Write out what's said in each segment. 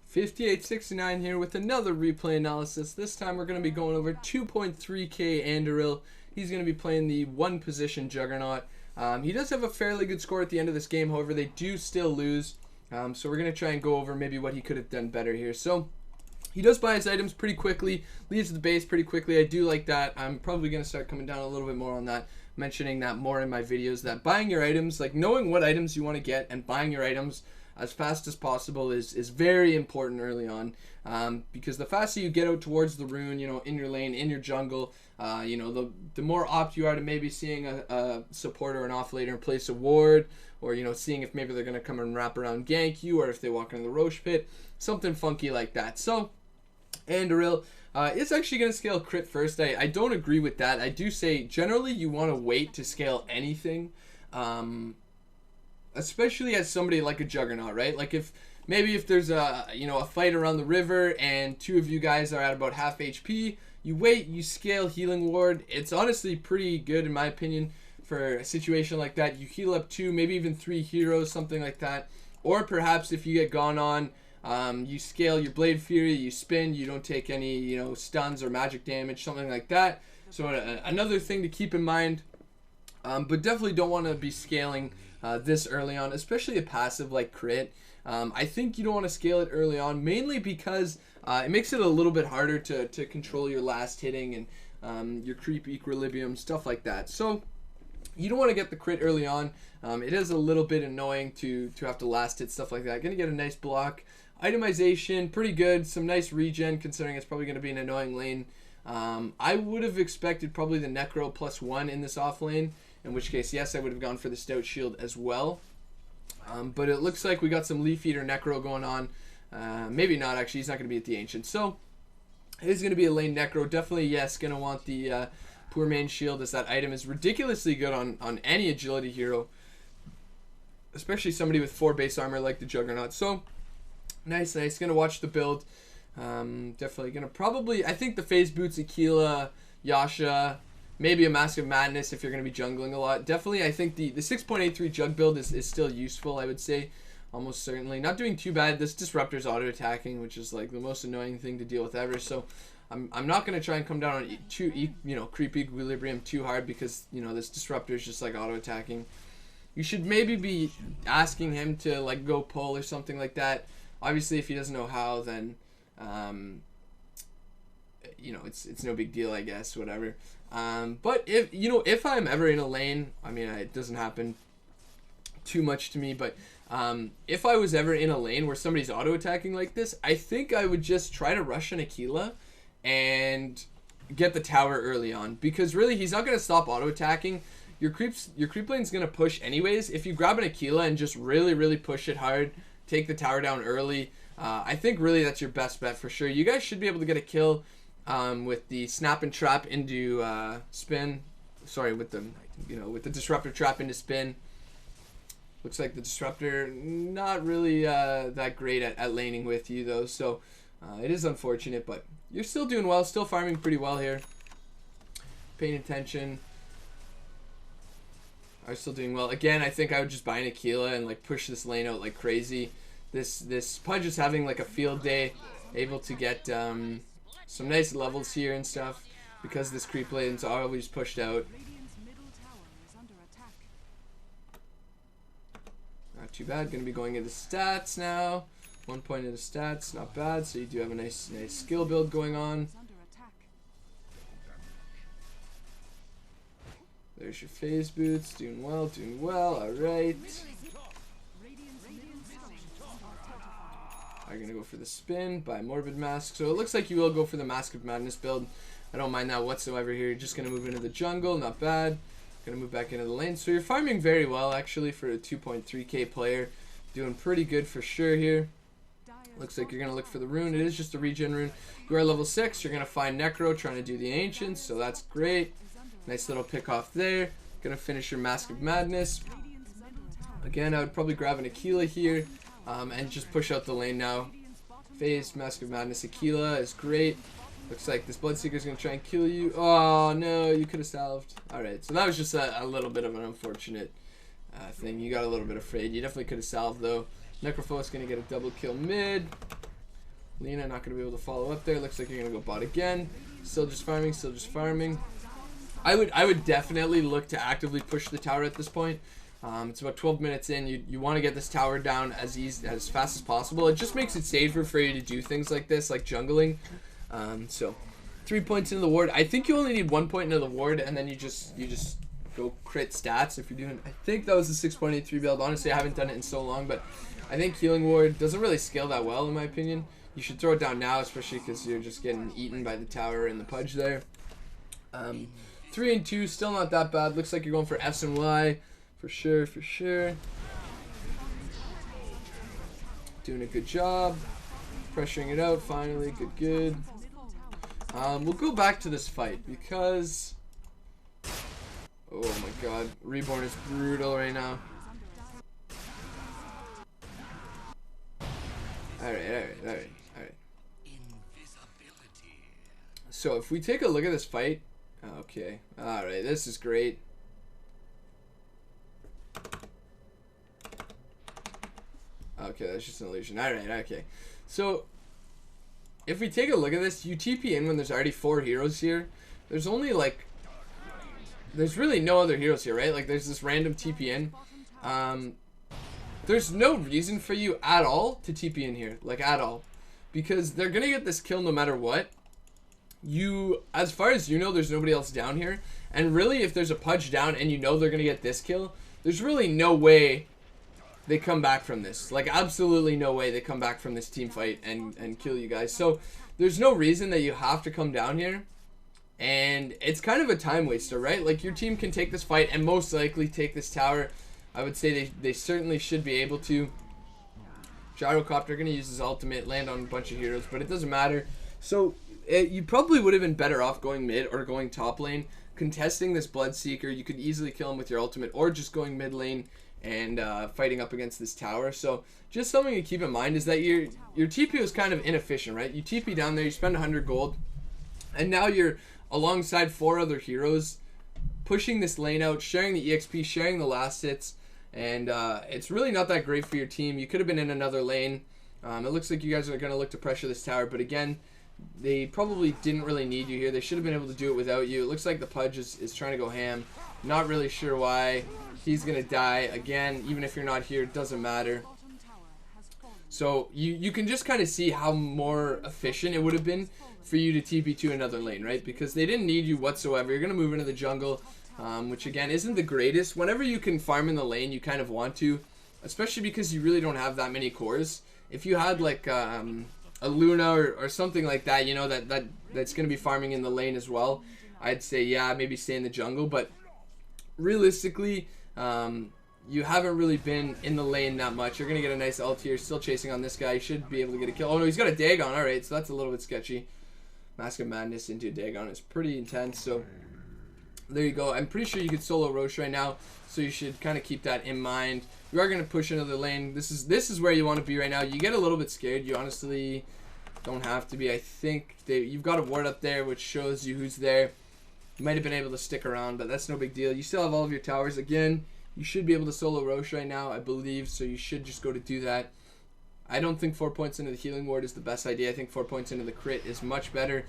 5869 here with another replay analysis. This time we're going to be going over 2.3k Anduril. He's going to be playing the one position Juggernaut. He does have a fairly good score at the end of this game, however they do still lose. So we're going to try and go over maybe what he could have done better here. So he does buy his items pretty quickly, leaves the base pretty quickly. I do like that. I'm probably going to start coming down a little bit more on that, mentioning that more in my videos, that buying your items, like knowing what items you want to get and buying your items as fast as possible is very important early on, because the faster you get out towards the rune, in your lane, in your jungle, the more opt you are to maybe seeing a support or an off laner place a ward, or seeing if maybe they're going to come and wrap around gank you, or if they walk into the Roche pit, something funky like that. So Anduril is actually going to scale crit first. I don't agree with that. I do say generally you want to wait to scale anything, especially as somebody like a Juggernaut, right? Like if there's a fight around the river and two of you guys are at about half HP, you wait, you scale healing ward. It's honestly pretty good in my opinion for a situation like that. You heal up 2, maybe even 3 heroes, something like that. Or perhaps if you get gone on, you scale your Blade Fury, you spin, you don't take any stuns or magic damage, something like that. So another thing to keep in mind, but definitely don't want to be scaling this early on, especially a passive like crit. I think you don't want to scale it early on, mainly because it makes it a little bit harder to control your last hitting and your creep equilibrium, stuff like that. So you don't want to get the crit early on. It is a little bit annoying to have to last hit, stuff like that. Gonna get a nice block. Itemization, pretty good. Some nice regen, considering it's probably going to be an annoying lane. I would have expected probably the Necro +1 in this off lane, in which case, yes, I would have gone for the Stout Shield as well. But it looks like we got some Leaf Eater Necro going on. Maybe not, actually. He's not going to be at the Ancient. So it is going to be a lane Necro. Definitely, yes, going to want the Poor Main Shield, as that item is ridiculously good on any agility hero, especially somebody with 4 base armor like the Juggernaut. So nice. Going to watch the build. Definitely going to probably, I think the Phase Boots, Aquila, Yasha, maybe a Mask of Madness if you're going to be jungling a lot. Definitely, I think the 6.83 Jug build is still useful, I would say. Almost certainly. Not doing too bad. This Disruptor's auto-attacking, which is like the most annoying thing to deal with ever. So I'm not going to try and come down on creep equilibrium too hard, because, this Disruptor is just like auto-attacking. You should maybe be asking him to like go pull or something like that. Obviously, if he doesn't know how, then it's no big deal, I guess, whatever. But if I'm ever in a lane, I mean, it doesn't happen too much to me, but if I was ever in a lane where somebody's auto attacking like this, I think I would just try to rush an Aquila and get the tower early on, because really he's not going to stop auto attacking. Your creep lane's going to push anyways. If you grab an Aquila and just really push it hard, take the tower down early, I think really that's your best bet for sure. You guys should be able to get a kill with the Snap and Trap into spin. Sorry, with the Disruptor Trap into spin. Looks like the Disruptor not really that great at laning with you though, so it is unfortunate, but you're still doing well, still farming pretty well here. Paying attention. Are still doing well. Again, I think I would just buy an Aquila and like push this lane out like crazy. This Pudge is having like a field day, able to get some nice levels here and stuff, because this creep lane's always pushed out. Not too bad. Going to be going into stats now. 1 point into stats, not bad. So you do have a nice skill build going on. There's your Phase Boots. Doing well. All right. I'm going to go for the spin, buy Morbid Mask. So it looks like you will go for the Mask of Madness build. I don't mind that whatsoever here. You're just going to move into the jungle. Not bad. Going to move back into the lane. So you're farming very well, actually, for a 2.3k player. Doing pretty good for sure here. Looks like you're going to look for the rune. It is just a regen rune. You are level 6. You're going to find Necro trying to do the Ancients. So that's great. Nice little pick off there. Going to finish your Mask of Madness. Again, I would probably grab an Aquila here. And just push out the lane now. Phase, Mask of Madness, Aquila is great. Looks like this Bloodseeker is going to try and kill you. Oh, no, you could have salved. Alright, so that was just a little bit of an unfortunate thing. You got a little bit afraid. You definitely could have salved, though. Necrophos going to get a double kill mid. Lena not going to be able to follow up there. Looks like you're going to go bot again. Still just farming, still just farming. I would definitely look to actively push the tower at this point. It's about 12 minutes in. You want to get this tower down as fast as possible. It just makes it safer for you to do things like this, like jungling. So 3 points into the ward. I think you only need 1 point into the ward, and then you just go crit stats if you're doing. I think that was the 6.83 build. Honestly, I haven't done it in so long, but I think healing ward doesn't really scale that well in my opinion. You should throw it down now, especially because you're just getting eaten by the tower and the pudge there. 3 and 2, still not that bad. Looks like you're going for S and Y. For sure, for sure. Doing a good job. Pressuring it out, finally. Good, good. We'll go back to this fight because... Oh my god. Reborn is brutal right now. Alright. So if we take a look at this fight... Okay. Alright, this is great. Okay, that's just an illusion. Alright, okay. So, if we take a look at this, you TP in when there's already 4 heroes here. There's only like... There's really no other heroes here, right? Like, there's this random TP in. There's no reason for you at all to TP in here. Like, at all. Because they're gonna get this kill no matter what. As far as you know, there's nobody else down here. And really, if there's a pudge down and you know they're gonna get this kill, there's really no way they come back from this. Like, absolutely no way they come back from this team fight and kill you guys. So there's no reason that you have to come down here, and it's kind of a time waster, right? Like, your team can take this fight and most likely take this tower. I would say they certainly should be able to. Gyrocopter gonna use his ultimate, land on a bunch of heroes, but it doesn't matter. So you probably would have been better off going mid or going top lane, contesting this Bloodseeker. You could easily kill him with your ultimate, or just going mid lane and fighting up against this tower. So just something to keep in mind is that your TP is kind of inefficient, right? You TP down there, you spend 100 gold, and now you're alongside 4 other heroes, pushing this lane out, sharing the EXP, sharing the last hits, and it's really not that great for your team. You could have been in another lane. It looks like you guys are going to look to pressure this tower, but again, they probably didn't really need you here. They should have been able to do it without you. It looks like the pudge is trying to go ham. Not really sure why. He's gonna die again. Even if you're not here, it doesn't matter. So you can just kind of see how more efficient it would have been for you to TP to another lane, right? Because they didn't need you whatsoever. You're gonna move into the jungle, which again isn't the greatest. Whenever you can farm in the lane, you kind of want to, especially because you really don't have that many cores. If you had like a Luna or something like that, you know, that's gonna be farming in the lane as well, I'd say yeah, maybe stay in the jungle. But realistically, you haven't really been in the lane that much. You're gonna get a nice ult here. Still chasing on this guy. You should be able to get a kill. Oh no, he's got a Dagon. Alright, so that's a little bit sketchy. Mask of Madness into a Dagon is pretty intense. So there you go. I'm pretty sure you could solo Roche right now, so you should kind of keep that in mind. You are gonna push into the lane. This is where you want to be right now. You get a little bit scared. You honestly don't have to be. I think you've got a ward up there which shows you who's there. You might have been able to stick around, but that's no big deal. You still have all of your towers. Again, you should be able to solo Roche right now, I believe, so you should just go to do that. I don't think 4 points into the healing ward is the best idea. I think 4 points into the crit is much better.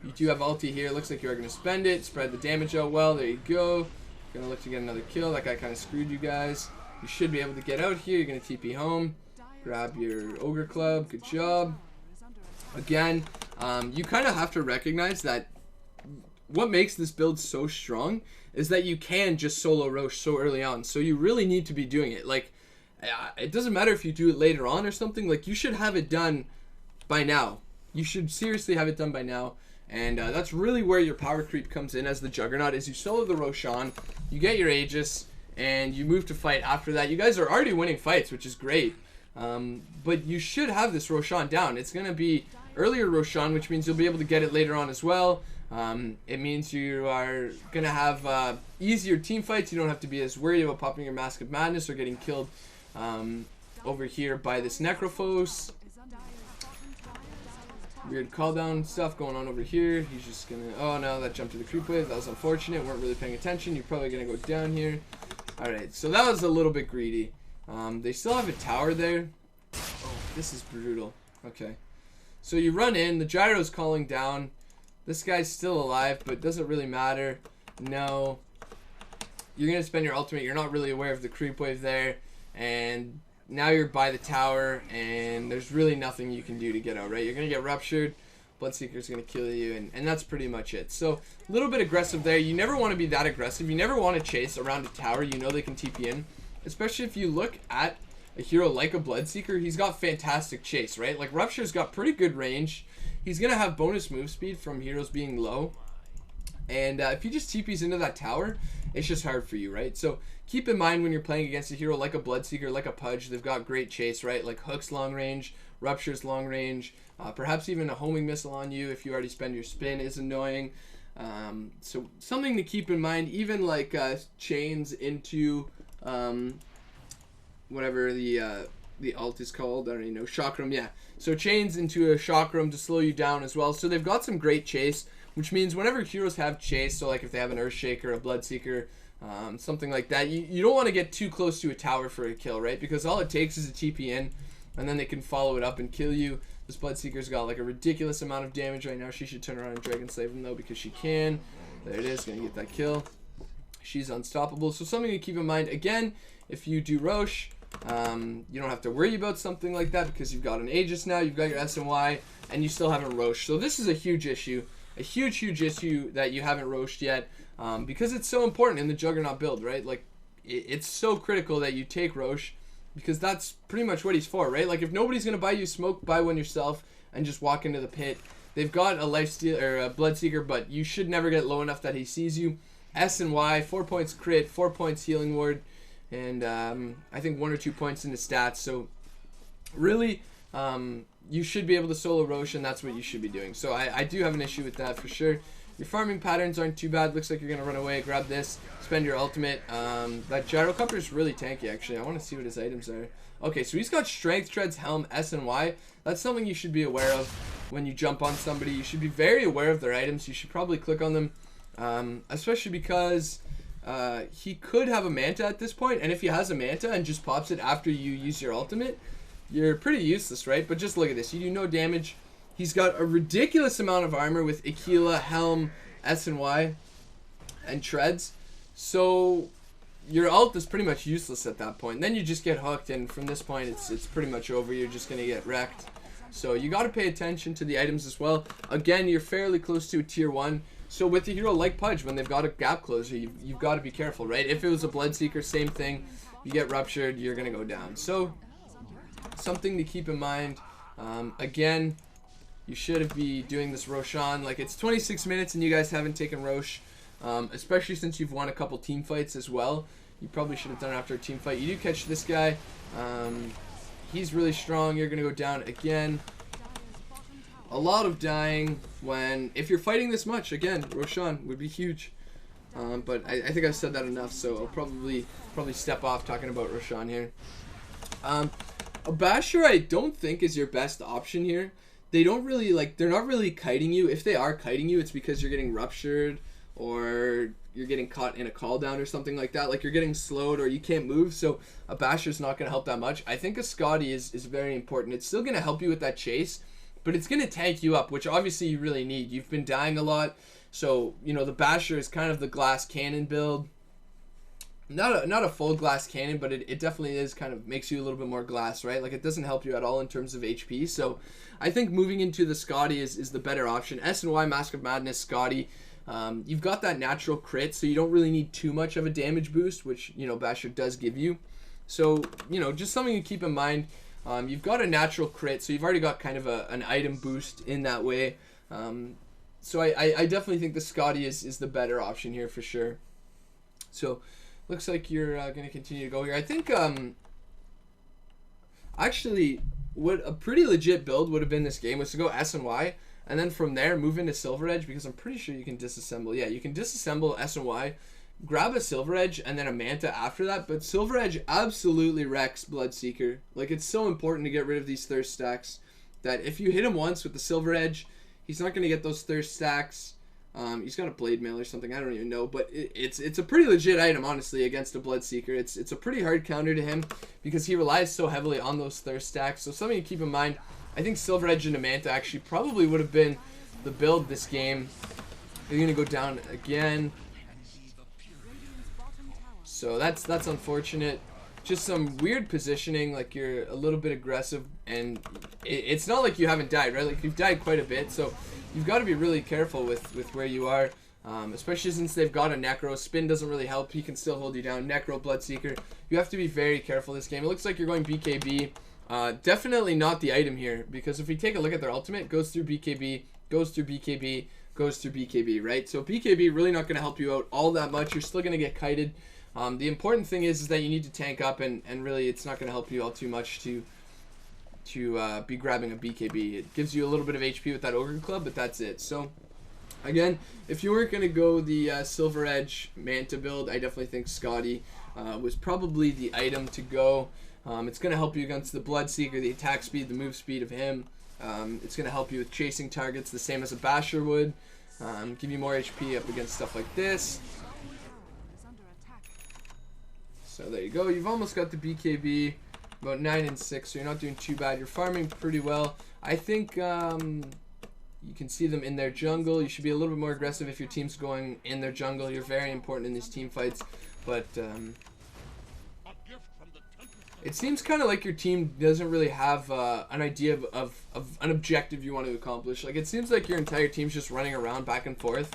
You do have ulti here. Looks like you are going to spend it. Spread the damage out well. There you go. Going to look to get another kill. That guy kind of screwed you guys. You should be able to get out here. You're going to TP home. Grab your Ogre Club. Good job. Again, you kind of have to recognize that what makes this build so strong is that you can just solo Roche so early on. So you really need to be doing it. Like, it doesn't matter if you do it later on or something. Like, you should have it done by now. You should seriously have it done by now. And that's really where your power creep comes in as the Juggernaut, is you solo the Roshan, you get your Aegis, and you move to fight after that. You guys are already winning fights, which is great. But you should have this Roshan down. It's going to be earlier Roshan, which means you'll be able to get it later on as well. It means you are going to have easier team fights. You don't have to be as worried about popping your Mask of Madness or getting killed over here by this Necrophos. Weird cooldown stuff going on over here. He's just going to... Oh no, that jumped to the creep wave. That was unfortunate. Weren't really paying attention. You're probably going to go down here. Alright, so that was a little bit greedy. They still have a tower there. Oh, this is brutal. Okay. So you run in, the gyro's calling down. This guy's still alive, but it doesn't really matter. No. You're going to spend your ultimate. You're not really aware of the creep wave there. And now you're by the tower, and there's really nothing you can do to get out, right? You're going to get ruptured. Bloodseeker's going to kill you, and that's pretty much it. So a little bit aggressive there. You never want to be that aggressive. You never want to chase around a tower. You know they can TP in. Especially if you look at a hero like a Bloodseeker, he's got fantastic chase, right? Like Rupture's got pretty good range. He's going to have bonus move speed from heroes being low. And if he just TPs into that tower, it's just hard for you, right? So keep in mind when you're playing against a hero like a Bloodseeker, like a Pudge, they've got great chase, right? Like Hook's long range, Rupture's long range, perhaps even a homing missile on you if you already spend your spin is annoying. So something to keep in mind, even like chains into whatever the alt is called, I don't even know, Chakram, yeah. So chains into a Chakram to slow you down as well. So they've got some great chase, which means whenever heroes have chase, so like if they have an Earthshaker, a Bloodseeker, something like that, you don't want to get too close to a tower for a kill, right? Because all it takes is a TP in, and then they can follow it up and kill you. This Bloodseeker's got like a ridiculous amount of damage right now. She should turn around and Dragon Slave him though, because she can. There it is, gonna get that kill. She's unstoppable. So something to keep in mind, again, if you do Roche, you don't have to worry about something like that because you've got an Aegis now, you've got your SNY, and you still haven't Roche. So this is a huge issue. A huge issue that you haven't Roached yet, because it's so important in the Juggernaut build, right? Like, it's so critical that you take Roche, because that's pretty much what he's for, right? Like, if nobody's going to buy you smoke, buy one yourself and just walk into the pit. They've got a Lifesteal or a Bloodseeker, but you should never get low enough that he sees you. S and Y, 4 points crit, 4 points healing ward, and I think 1 or 2 points in the stats. So, really, you should be able to solo Roche, and that's what you should be doing. So I do have an issue with that for sure. Your farming patterns aren't too bad. Looks like you're going to run away, grab this, spend your ultimate. That Gyrocopter is really tanky, actually. I want to see what his items are. Okay, so he's got Strength, Treads, Helm, S, and Y. That's something you should be aware of when you jump on somebody. You should be very aware of their items. You should probably click on them, especially because he could have a Manta at this point, and if he has a Manta and just pops it after you use your ultimate, you're pretty useless, right? But just look at this. You do no damage. He's got a ridiculous amount of armor with Aquila, Helm, S and Y, and Treads. So your ult is pretty much useless at that point. Then you just get hooked, and from this point, it's pretty much over. You're just going to get wrecked. So you got to pay attention to the items as well. Again, you're fairly close to a tier 1. So with a hero like Pudge, when they've got a gap closer, you've got to be careful, right? If it was a Bloodseeker, same thing. You get ruptured, you're going to go down. So something to keep in mind. Again, you should be doing this Roshan. Like, it's 26 minutes and you guys haven't taken Roche, especially since you've won a couple team fights as well. You probably should have done it after a team fight. You do catch this guy. He's really strong. You're going to go down again. A lot of dying if you're fighting this much. Again, Roshan would be huge. But I think I've said that enough, so I'll probably step off talking about Roshan here. A Basher I don't think is your best option here. They don't really, they're not really kiting you. If they are kiting you, it's because you're getting ruptured or you're getting caught in a call down or something like that. Like, you're getting slowed or you can't move, so a Basher's not going to help that much. I think a Scotty is very important. It's still going to help you with that chase, but it's going to tank you up, which obviously you really need. You've been dying a lot, so, you know, the Basher is kind of the glass cannon build. Not a full glass cannon, but it definitely is kind of makes you a little bit more glass, right? Like, it doesn't help you at all in terms of HP. So I think moving into the Scotty is the better option. S and Y, Mask of Madness, Scotty. You've got that natural crit, so you don't really need too much of a damage boost, which, you know, Basher does give you. So, you know, just something to keep in mind. You've got a natural crit, so you've already got kind of an item boost in that way. So I definitely think the Scotty is the better option here for sure. So looks like you're going to continue to go here. I think, actually, what a pretty legit build would have been this game was to go S and Y, and then from there move into Silver Edge, because I'm pretty sure you can disassemble. Yeah, you can disassemble S and Y, grab a Silver Edge, and then a Manta after that, but Silver Edge absolutely wrecks Bloodseeker. Like, it's so important to get rid of these thirst stacks that if you hit him once with the Silver Edge, he's not going to get those thirst stacks. He's got a blade mail or something, I don't even know, but it's a pretty legit item, honestly, against a Bloodseeker. It's a pretty hard counter to him because he relies so heavily on those thirst stacks. So something to keep in mind. I think Silver Edge into Manta actually probably would have been the build this game. They're going to go down again. So that's unfortunate. Just some weird positioning, like you're a little bit aggressive, and it's not like you haven't died, right? Like you've died quite a bit, so you've got to be really careful with where you are, especially since they've got a Necro. Spin doesn't really help. He can still hold you down. Necro, Bloodseeker. You have to be very careful this game. It looks like you're going BKB. Definitely not the item here, because if we take a look at their ultimate, goes through BKB, goes through BKB, goes through BKB, right? So BKB really not going to help you out all that much. You're still going to get kited. The important thing is that you need to tank up, and really it's not going to help you all too much to be grabbing a BKB. It gives you a little bit of HP with that Ogre Club, but that's it. So again, if you weren't going to go the Silver Edge Manta build, I definitely think Scotty was probably the item to go. It's going to help you against the Bloodseeker, the attack speed, the move speed of him. It's going to help you with chasing targets the same as a Basher would. Give you more HP up against stuff like this. So there you go. You've almost got the BKB, about 9 and 6, so you're not doing too bad. You're farming pretty well. I think you can see them in their jungle. You should be a little bit more aggressive if your team's going in their jungle. You're very important in these team fights, but it seems kind of like your team doesn't really have an idea of an objective you want to accomplish. Like it seems like your entire team's just running around back and forth.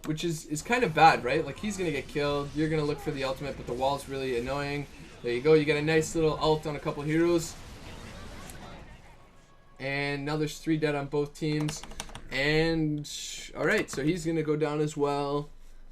Which is kind of bad, right? Like he's gonna get killed, you're gonna look for the ultimate, but the wall's really annoying. There you go, you get a nice little ult on a couple heroes. And now there's 3 dead on both teams. And alright, so he's gonna go down as well.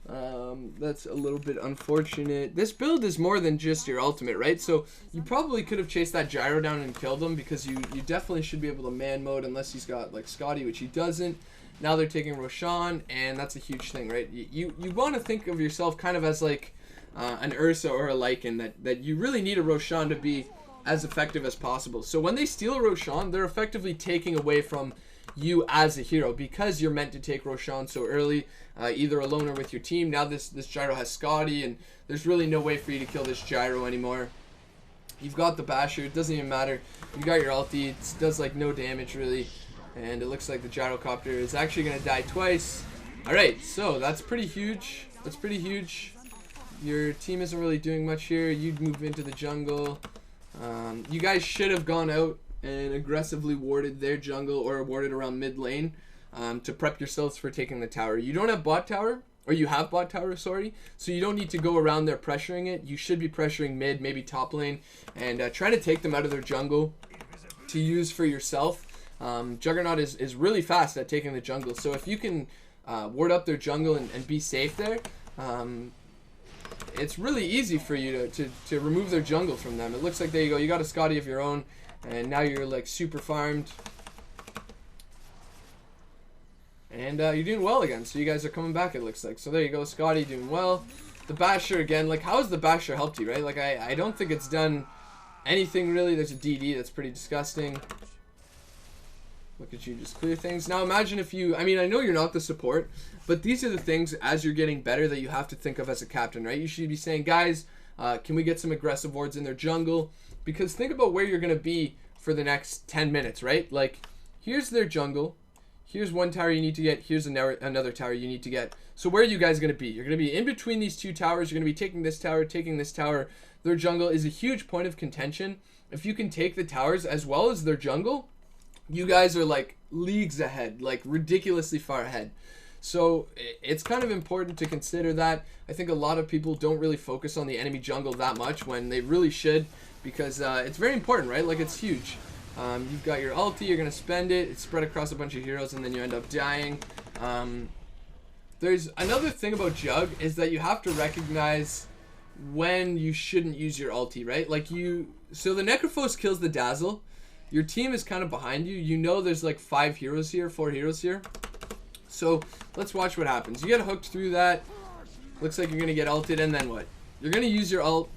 That's a little bit unfortunate. This build is more than just your ultimate, right? So you probably could have chased that gyro down and killed him, because you definitely should be able to man mode unless he's got like Scotty, which he doesn't. Now they're taking Roshan, and that's a huge thing, right? You want to think of yourself kind of as like an Ursa or a Lycan, that you really need a Roshan to be as effective as possible. So when they steal a Roshan, they're effectively taking away from you as a hero, because you're meant to take Roshan so early, either alone or with your team. Now this gyro has Scotty, and there's really no way for you to kill this gyro anymore. You've got the Basher, it doesn't even matter. You got your ulti, it does like no damage really. And it looks like the gyrocopter is actually going to die twice. Alright, so that's pretty huge. That's pretty huge. Your team isn't really doing much here. You'd move into the jungle. You guys should have gone out and aggressively warded their jungle, or warded around mid lane, to prep yourselves for taking the tower. You don't have bot tower, or you have bot tower, sorry. So you don't need to go around there pressuring it. You should be pressuring mid, maybe top lane, and try to take them out of their jungle to use for yourself. Juggernaut is really fast at taking the jungle, so if you can ward up their jungle and be safe there, it's really easy for you to remove their jungle from them. It looks like, there you go, you got a Scotty of your own, and now you're like super farmed, and you're doing well again. So you guys are coming back, it looks like. So there you go, Scotty doing well. The Basher again, like how has the Basher helped you, right? Like I don't think it's done anything really. There's a DD that's pretty disgusting. Look at you just clear things. Now imagine if you, I mean, I know you're not the support, but these are the things as you're getting better that you have to think of as a captain, right? You should be saying, guys, can we get some aggressive wards in their jungle? Because think about where you're going to be for the next 10 minutes, right? Like, here's their jungle. Here's one tower you need to get. Here's another tower you need to get. So where are you guys going to be? You're going to be in between these 2 towers. You're going to be taking this tower, taking this tower. Their jungle is a huge point of contention. If you can take the towers as well as their jungle, you guys are like leagues ahead, like ridiculously far ahead. So it's kind of important to consider that. I think a lot of people don't really focus on the enemy jungle that much when they really should, because it's very important, right? Like it's huge. You've got your ulti, you're going to spend it, it's spread across a bunch of heroes, and then you end up dying. There's another thing about Jug, is that you have to recognize when you shouldn't use your ulti, right? Like so the Necrophos kills the Dazzle. Your team is kind of behind you. You know there's like 5 heroes here, 4 heroes here. So let's watch what happens. You get hooked through that. Looks like you're going to get ulted, and then what? You're going to use your ult.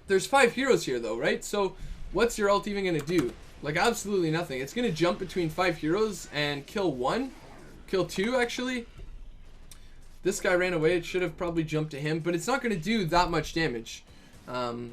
There's 5 heroes here though, right? So what's your ult even going to do? Like absolutely nothing. It's going to jump between 5 heroes and kill 1. Kill 2 actually. This guy ran away. It should have probably jumped to him, but it's not going to do that much damage. Do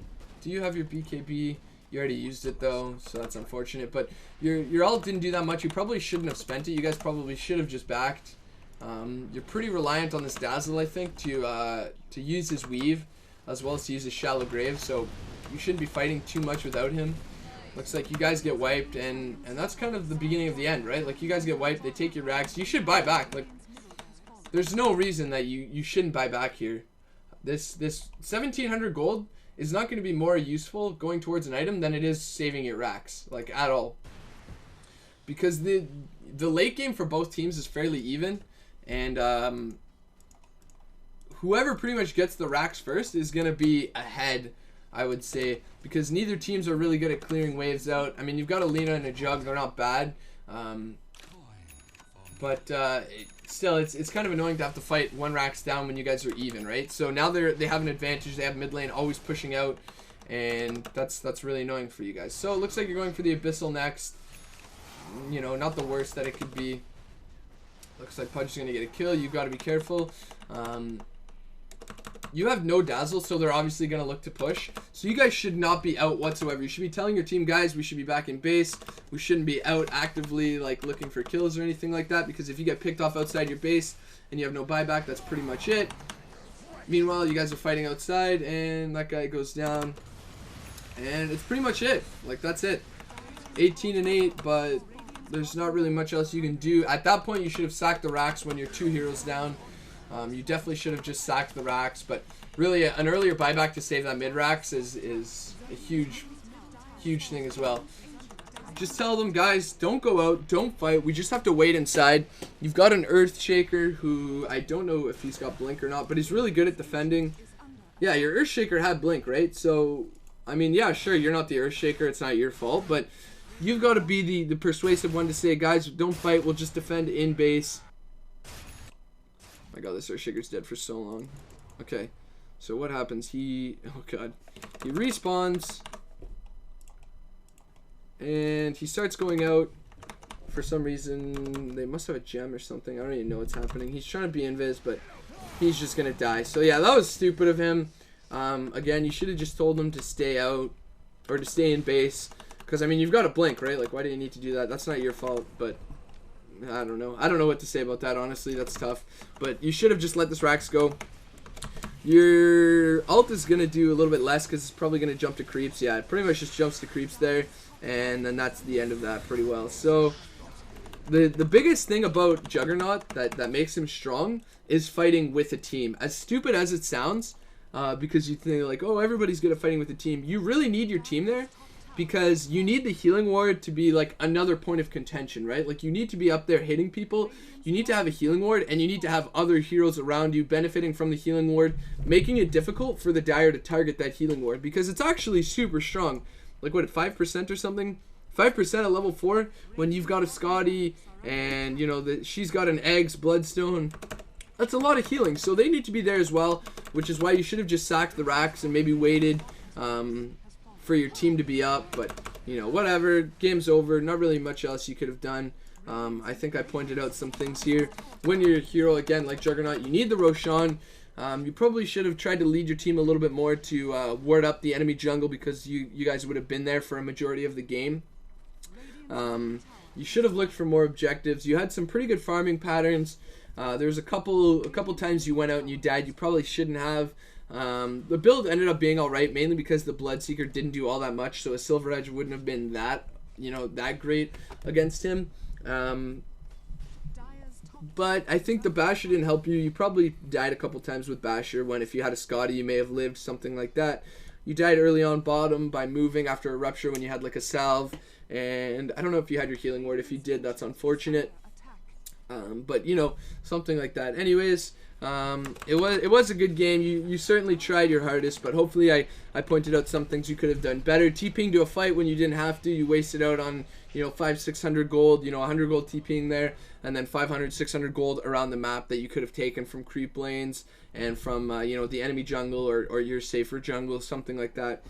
you have your BKB? You already used it though, so that's unfortunate. But your ult didn't do that much. You probably shouldn't have spent it. You guys probably should have just backed. You're pretty reliant on this Dazzle, I think, to use his weave, as well as to use his shallow grave. So you shouldn't be fighting too much without him. Looks like you guys get wiped, and that's kind of the beginning of the end, right? Like, you guys get wiped, they take your rags. You should buy back. Like, there's no reason that you shouldn't buy back here. This 1700 gold is not going to be more useful going towards an item than it is saving your racks, like, at all. Because the late game for both teams is fairly even, and whoever pretty much gets the racks first is going to be ahead, I would say, because neither teams are really good at clearing waves out. I mean, you've got a Lina and a Jug, they're not bad, but still, it's kind of annoying to have to fight one racks down when you guys are even, right? So now they have an advantage. They have mid lane always pushing out, and that's really annoying for you guys. So it looks like you're going for the Abyssal next. You know, not the worst that it could be. Looks like Pudge is going to get a kill. You've got to be careful. You have no Dazzle, so they're obviously going to look to push. So you guys should not be out whatsoever. You should be telling your team, guys, we should be back in base. We shouldn't be out actively, like, looking for kills or anything like that, because if you get picked off outside your base and you have no buyback, that's pretty much it. Meanwhile, you guys are fighting outside, and that guy goes down. And it's pretty much it. Like, that's it. 18-8, but there's not really much else you can do. At that point, you should have sacked the racks when you're 2 heroes down. You definitely should have just sacked the racks, but really an earlier buyback to save that mid racks is a huge thing as well. Just tell them, guys, don't go out, don't fight. We just have to wait inside. You've got an Earthshaker who I don't know if he's got Blink or not, but he's really good at defending. Yeah, your Earthshaker had Blink, right? So, I mean, yeah, sure, you're not the Earthshaker. It's not your fault, but you've got to be the persuasive one to say, guys, don't fight. We'll just defend in base. My god, this Earthshaker's dead for so long. Okay, so what happens? Oh god. He respawns. And he starts going out. For some reason, they must have a gem or something. I don't even know what's happening. He's trying to be invis, but he's just going to die. So yeah, that was stupid of him. Again, you should have just told him to stay out. Or to stay in base. Because, I mean, you've got a Blink, right? Like, why do you need to do that? That's not your fault, but I don't know. I don't know what to say about that, honestly. That's tough. But you should have just let this Rax go. Your ult is going to do a little bit less because it's probably going to jump to creeps. Yeah, it pretty much just jumps to creeps there. And then that's the end of that pretty well. So the biggest thing about Juggernaut that makes him strong is fighting with a team. As stupid as it sounds, because you think like, oh, everybody's good at fighting with a team. You really need your team there. Because you need the healing ward to be like another point of contention, right? Like you need to be up there hitting people. You need to have a healing ward, and you need to have other heroes around you benefiting from the healing ward, making it difficult for the Dire to target that healing ward because it's actually super strong. Like what, 5% or something? 5% at level 4 when you've got a Scotty and you know she's got an Eggs Bloodstone. That's a lot of healing, so they need to be there as well, which is why you should have just sacked the racks and maybe waited. For your team to be up, but you know, whatever, game's over. Not really much else you could have done. I think I pointed out some things here. When you're a hero, again, like Juggernaut, you need the Roshan. You probably should have tried to lead your team a little bit more to ward up the enemy jungle because you guys would have been there for a majority of the game. You should have looked for more objectives. You had some pretty good farming patterns. There's a couple times you went out and you died. You probably shouldn't have. The build ended up being alright, mainly because the Bloodseeker didn't do all that much, so a Silver Edge wouldn't have been that great against him. But I think the Basher didn't help you. You probably died a couple times with Basher, when if you had a Scotty, you may have lived, something like that. You died early on bottom by moving after a Rupture when you had like a Salve, and I don't know if you had your Healing Ward. If you did, that's unfortunate. But you know, something like that. Anyways, it was a good game. You certainly tried your hardest, but hopefully I pointed out some things you could have done better. TPing to a fight when you didn't have to. You wasted out on 500-600 gold, 100 gold TPing there. and then 500, 600 gold around the map that you could have taken from creep lanes and from the enemy jungle or your safer jungle, something like that.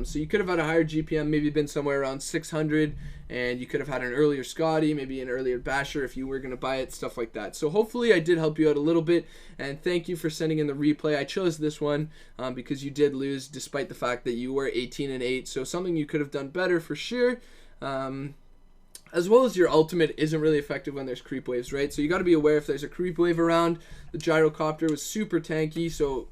So you could have had a higher GPM, maybe been somewhere around 600, and you could have had an earlier Scotty, maybe an earlier Basher if you were going to buy it, stuff like that. So hopefully I did help you out a little bit, and thank you for sending in the replay. I chose this one because you did lose despite the fact that you were 18-8, so something you could have done better for sure. As well as your ultimate isn't really effective when there's creep waves, right? So you got to be aware if there's a creep wave around. The gyrocopter was super tanky, so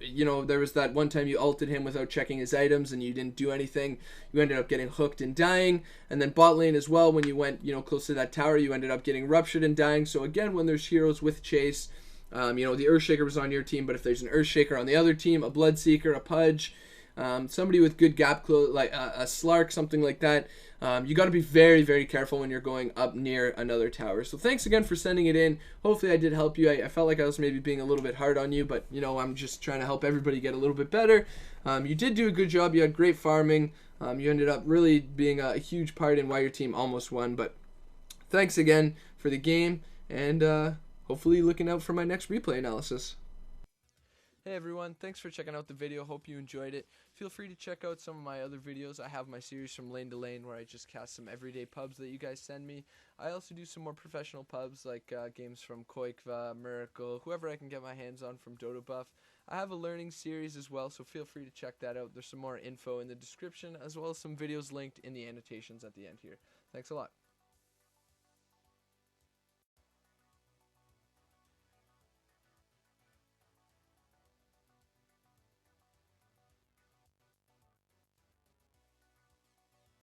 there was that one time you ulted him without checking his items and you didn't do anything. You ended up getting hooked and dying. And then bot lane as well, when you went close to that tower, you ended up getting ruptured and dying. So again, when there's heroes with chase, the Earthshaker was on your team, but if there's an Earthshaker on the other team, a Bloodseeker, a Pudge, somebody with good gap close, like a Slark, something like that, you got to be very, very careful when you're going up near another tower. So thanks again for sending it in. Hopefully I did help you. I felt like I was maybe being a little bit hard on you, but I'm just trying to help everybody get a little bit better. You did do a good job. You had great farming. You ended up really being a huge part in why your team almost won. But thanks again for the game, and hopefully looking out for my next replay analysis. Hey everyone, thanks for checking out the video. Hope you enjoyed it. Feel free to check out some of my other videos. I have my series From Lane to Lane where I just cast some everyday pubs that you guys send me. I also do some more professional pubs like games from Koikva, Miracle, whoever I can get my hands on from Dodo Buff. I have a learning series as well, so feel free to check that out. There's some more info in the description as well as some videos linked in the annotations at the end here. Thanks a lot.